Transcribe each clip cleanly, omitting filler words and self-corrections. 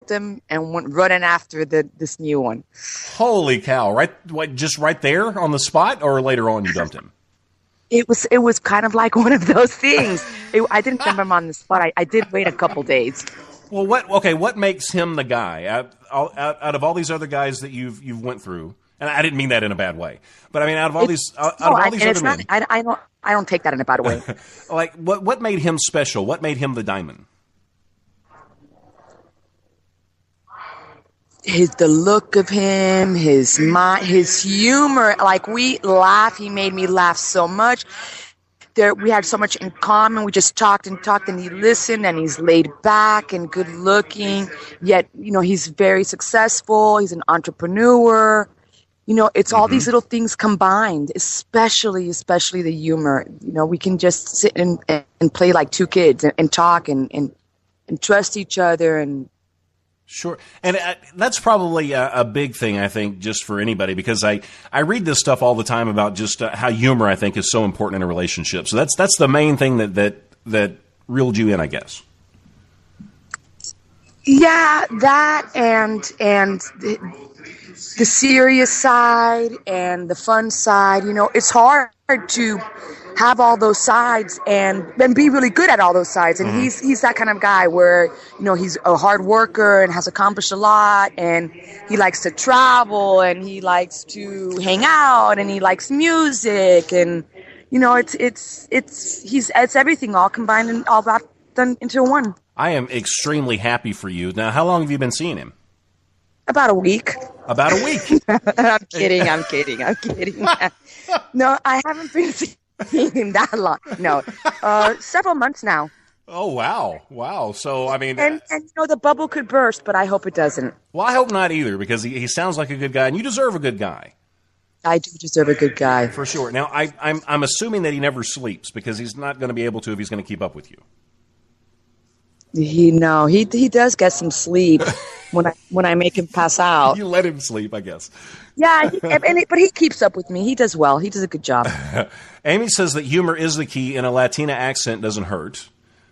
dumped him and went running after this new one. Holy cow! Just right there on the spot, or later on you dumped him? It was kind of like one of those things. I didn't dump him on the spot. I did wait a couple days. Well, what makes him the guy out of all these other guys that you've went through? And I didn't mean that in a bad way, but I mean out of all these other men. I don't take that in a bad way. Like what made him special? What made him the diamond? The look of him, his mind, his humor. Like we laugh. He made me laugh so much. We had so much in common. We just talked, and he listened, and he's laid back and good looking. Yet, he's very successful. He's an entrepreneur. It's all these little things combined, especially the humor. We can just sit and play like two kids and talk and trust each other. And sure. And that's probably a big thing, I think, just for anybody, because I read this stuff all the time about just how humor, I think, is so important in a relationship. So that's the main thing that reeled you in, I guess. Yeah, that and the serious side and the fun side. It's hard to have all those sides and be really good at all those sides. And he's that kind of guy where, he's a hard worker and has accomplished a lot, and he likes to travel and he likes to hang out and he likes music, and it's everything all combined and all wrapped into one. I am extremely happy for you. Now, how long have you been seeing him? About a week. About a week. I'm kidding. No, I haven't been seeing him that long. No, several months now. Oh, wow. So, I mean... And the bubble could burst, but I hope it doesn't. Well, I hope not either, because he sounds like a good guy, and you deserve a good guy. I do deserve a good guy. For sure. Now, I'm assuming that he never sleeps, because he's not going to be able to if he's going to keep up with you. He does get some sleep when I make him pass out. You let him sleep, I guess. Yeah, but he keeps up with me. He does well. He does a good job. Amy says that humor is the key, and a Latina accent doesn't hurt.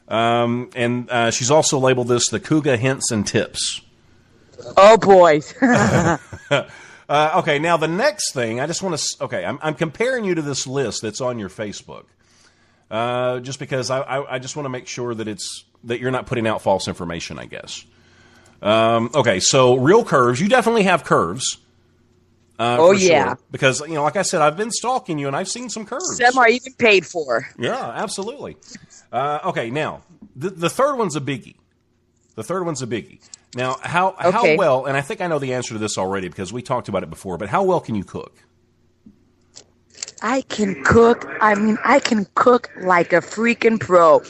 And she's also labeled this the Cuga hints and tips. Oh boy. Okay, now the next thing I just want to. Okay, I'm comparing you to this list that's on your Facebook. Just because I just want to make sure that that you're not putting out false information, I guess. Okay, so real curves. You definitely have curves. Oh, yeah. Sure. Because, like I said, I've been stalking you, and I've seen some curves. Some are even paid for. Yeah, absolutely. Okay, now, the third one's a biggie. Now, how well, and I think I know the answer to this already because we talked about it before, but how well can you cook? I can cook. I can cook like a freaking pro.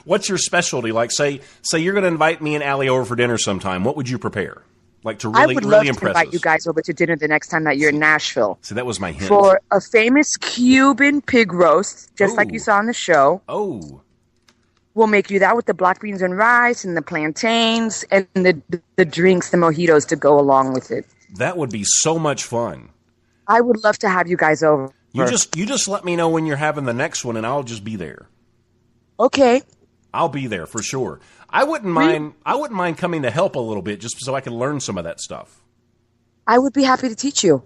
What's your specialty? Like, say you're going to invite me and Allie over for dinner sometime. What would you prepare? Like to really, really impress us. I would love to invite you guys over to dinner the next time that you're in Nashville. So that was my hint. For a famous Cuban pig roast, just like you saw on the show. Oh. We'll make you that with the black beans and rice and the plantains and the drinks, the mojitos to go along with it. That would be so much fun. I would love to have you guys over. You just let me know when you're having the next one, and I'll just be there. Okay. I'll be there for sure. I wouldn't mind coming to help a little bit just so I can learn some of that stuff. I would be happy to teach you.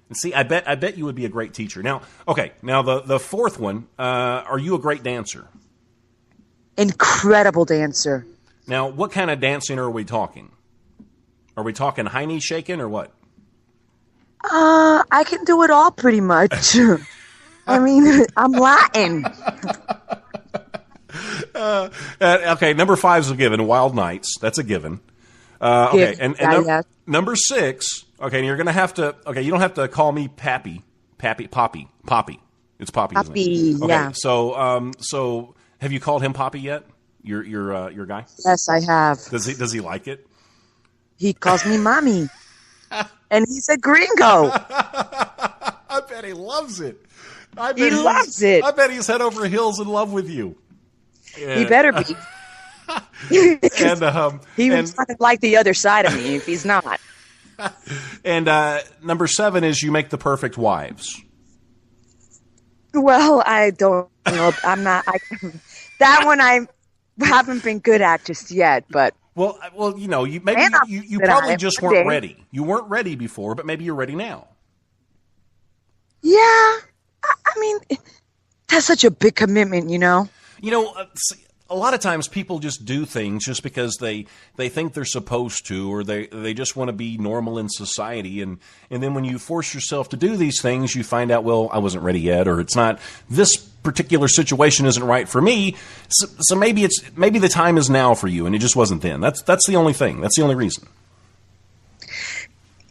And see, I bet you would be a great teacher. Now, okay, the fourth one, are you a great dancer? Incredible dancer. Now, what kind of dancing are we talking? Are we talking high knee shaking or what? I can do it all pretty much. I mean, I'm Latin. Okay, number 5's a given. Wild Nights, that's a given. Okay, and number 6. Okay, and you're gonna have to. Okay, you don't have to call me Poppy. It's Poppy. Poppy, okay, yeah. So have you called him Poppy yet? Your guy? Yes, I have. Does he like it? He calls me mommy, and he's a gringo. I bet he loves it. He loves it. I bet he's head over heels in love with you. Yeah. He better be. and he was kind of like the other side of me if he's not. And number 7 is you make the perfect wives. Well, I don't know. I'm not. That one I haven't been good at just yet, but Well, you know, you And I'm you good at probably it just one weren't day. ready. You weren't ready before, but maybe you're ready now. Yeah, I mean, that's such a big commitment, you know. You know, a lot of times people just do things just because they think they're supposed to, or they just want to be normal in society, and then when you force yourself to do these things, you find out, well, I wasn't ready yet, or it's not, this particular situation isn't right for me. So maybe the time is now for you, and it just wasn't then. That's the only thing. That's the only reason.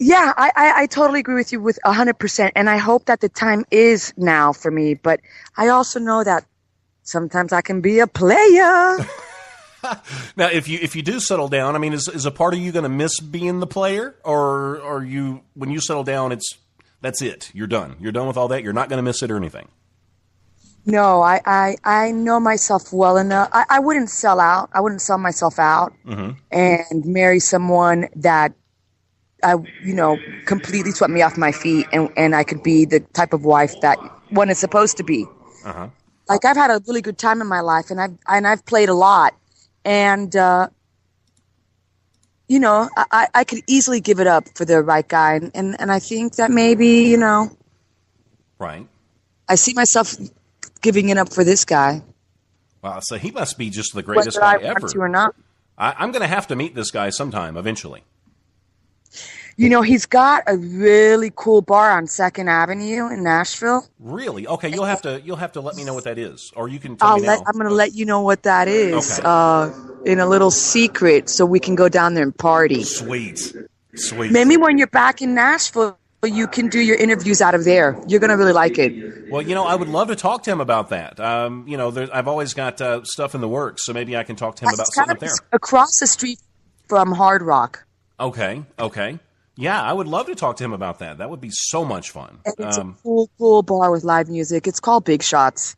Yeah, I totally agree with you with 100%, and I hope that the time is now for me. But I also know that sometimes I can be a player. Now, if you do settle down, I mean, is a part of you going to miss being the player, or are you, when you settle down, that's it, you're done with all that, you're not going to miss it or anything? No, I know myself well enough. I wouldn't sell out. I wouldn't sell myself out and marry someone that completely swept me off my feet, and I could be the type of wife that one is supposed to be. Like, I've had a really good time in my life, and I've played a lot, and I could easily give it up for the right guy, and I think that maybe Right. I see myself giving it up for this guy. Wow, so he must be just the greatest Whether guy I ever. want to or not. I'm going to have to meet this guy sometime eventually. He's got a really cool bar on 2nd Avenue in Nashville. Really? Okay, you'll have to let me know what that is, or you can tell me now. I'm going to let you know what that is Okay. in a little secret, so we can go down there and party. Sweet. Maybe when you're back in Nashville, you can do your interviews out of there. You're going to really like it. Well, I would love to talk to him about that. I've always got stuff in the works, so maybe I can talk to him about It's something kind up of there. across the street from Hard Rock. Okay. Yeah, I would love to talk to him about that. That would be so much fun. And it's a cool bar with live music. It's called Big Shots.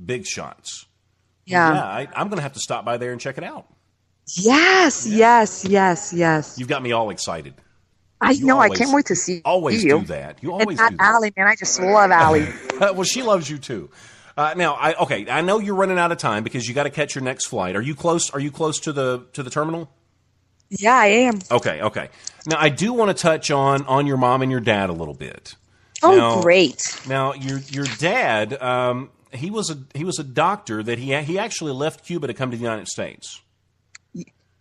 Big Shots. Yeah. Yeah, I'm going to have to stop by there and check it out. Yes. You've got me all excited. I know. I always- can't wait to see Always you. do that. You And always do that that. Allie, man, I just love Allie. Well, she loves you too. Now, I know you're running out of time because you got to catch your next flight. Are you close? Are you close to the terminal? Yeah, I am. Okay. Now, I do want to touch on your mom and your dad a little bit. Oh, Now- great. Now, your dad, he was a doctor that he actually left Cuba to come to the United States.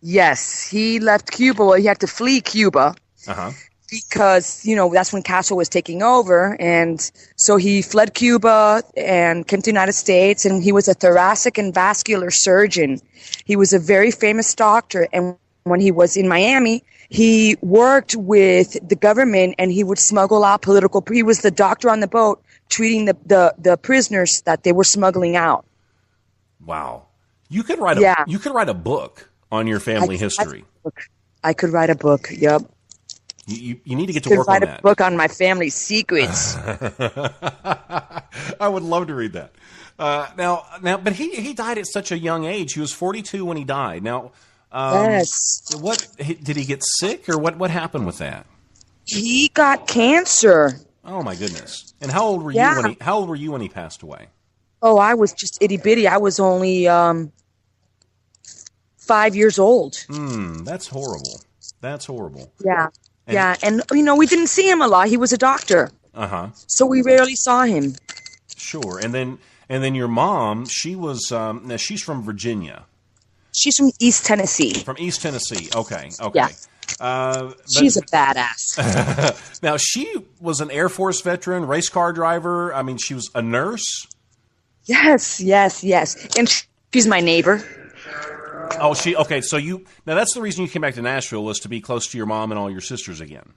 Yes, he left Cuba. Well, he had to flee Cuba because, that's when Castro was taking over. And so he fled Cuba and came to the United States, and he was a thoracic and vascular surgeon. He was a very famous doctor. And when he was in Miami, he worked with the government, and he would smuggle out he was the doctor on the boat treating the prisoners that they were smuggling out. Wow. You could write a book on your family history. I could write a book. Yep. You need to get to Could work on write that. a book on my family secrets. I would love to read that. Now, but he died at such a young age. He was 42 when he died. Now, Yes. Did he get sick, or what happened with that? He got cancer. Oh my goodness! And how old were Yeah. you when he passed away? Oh, I was just itty bitty. I was only 5 years old. That's horrible. That's horrible. Yeah. And we didn't see him a lot. He was a doctor. So we rarely saw him. Sure. And then your mom, she was now she's from Virginia. She's from East Tennessee. From East Tennessee. Okay. Yeah. But She's a badass. now, she was an Air Force veteran, race car driver. I mean, she was a nurse. Yes. And she's my neighbor. Oh, okay. So now that's the reason you came back to Nashville, was to be close to your mom and all your sisters again.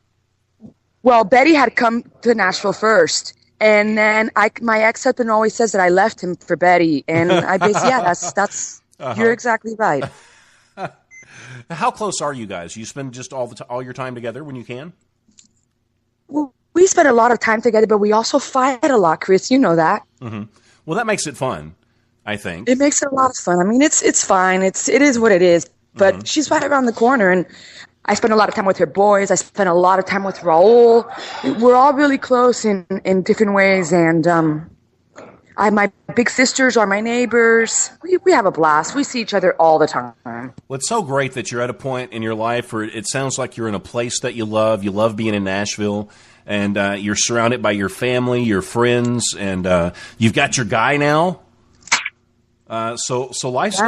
Well, Betty had come to Nashville first. And then my ex-husband always says that I left him for Betty. And I basically, that's you're exactly right. How close are you guys? You spend just all your time together when you can? Well, we spend a lot of time together, but we also fight a lot, Chris. You know that. Mm-hmm. Well, that makes it fun, I think. It makes it a lot of fun. I mean, it's fine. It is what it is. But she's right around the corner, and I spend a lot of time with her boys. I spend a lot of time with Raul. We're all really close in different ways, and My big sisters are my neighbors. We have a blast. We see each other all the time. Well, it's so great that you're at a point in your life where it sounds like you're in a place that you love. You love being in Nashville, and you're surrounded by your family, your friends, and you've got your guy now. So life's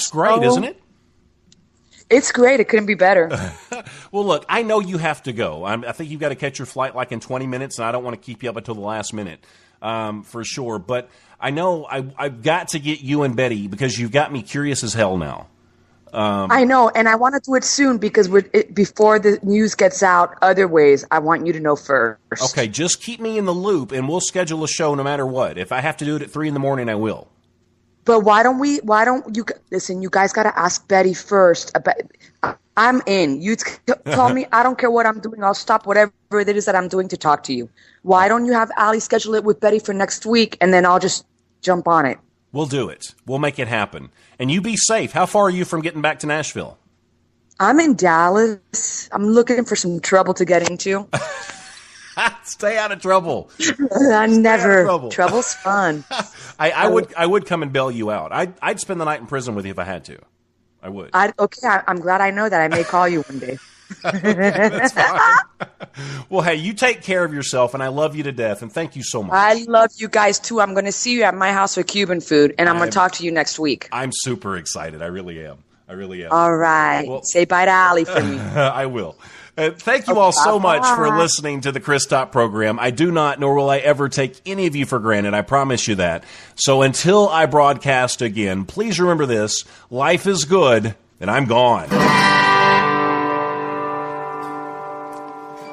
great, isn't it? It's great. It couldn't be better. Well, look, I know you have to go. I think you've got to catch your flight like in 20 minutes, and I don't want to keep you up until the last minute, for sure. But I know I've got to get you and Betty because you've got me curious as hell now. I know, and I want to do it soon because before the news gets out other ways, I want you to know first. Okay, just keep me in the loop, and we'll schedule a show no matter what. If I have to do it at 3 a.m, I will. But why don't you listen? You guys got to ask Betty first. I'm in. You tell me. I don't care what I'm doing. I'll stop whatever it is that I'm doing to talk to you. Why don't you have Allie schedule it with Betty for next week, and then I'll just jump on it. We'll do it. We'll make it happen. And you be safe. How far are you from getting back to Nashville? I'm in Dallas. I'm looking for some trouble to get into. Stay out of trouble. Trouble's fun. I would come and bail you out. I'd spend the night in prison with you if I had to. I would. I'm glad I know that. I may call you one day. Okay, that's fine. Well, hey, you take care of yourself, and I love you to death, and thank you so much. I love you guys, too. I'm going to see you at my house for Cuban food, and I'm going to talk to you next week. I'm super excited. I really am. All right. Well, say bye to Allie for me. I will. Thank you all so much for listening to the Chris Top program. I do not, nor will I ever take any of you for granted. I promise you that. So until I broadcast again, please remember this. Life is good, and I'm gone.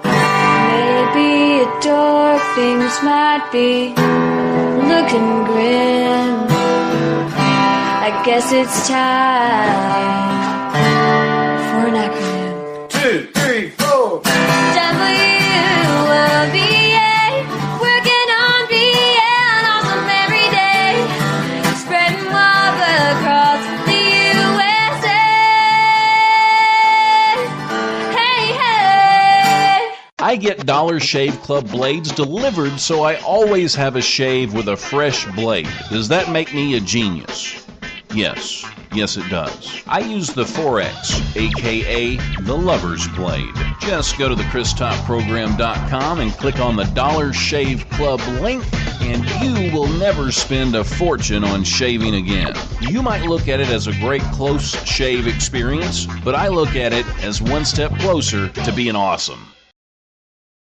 Maybe a door, things might be looking grim. I guess it's time for an acronym. 2, 3, 4. WOBA, working on being awesome every day, spreading love across the USA. Hey, hey. I get Dollar Shave Club blades delivered, so I always have a shave with a fresh blade. Does that make me a genius? Yes. Yes, it does. I use the Forex, a.k.a. the Lover's Blade. Just go to thechristoprogram.com and click on the Dollar Shave Club link, and you will never spend a fortune on shaving again. You might look at it as a great close shave experience, but I look at it as one step closer to being awesome.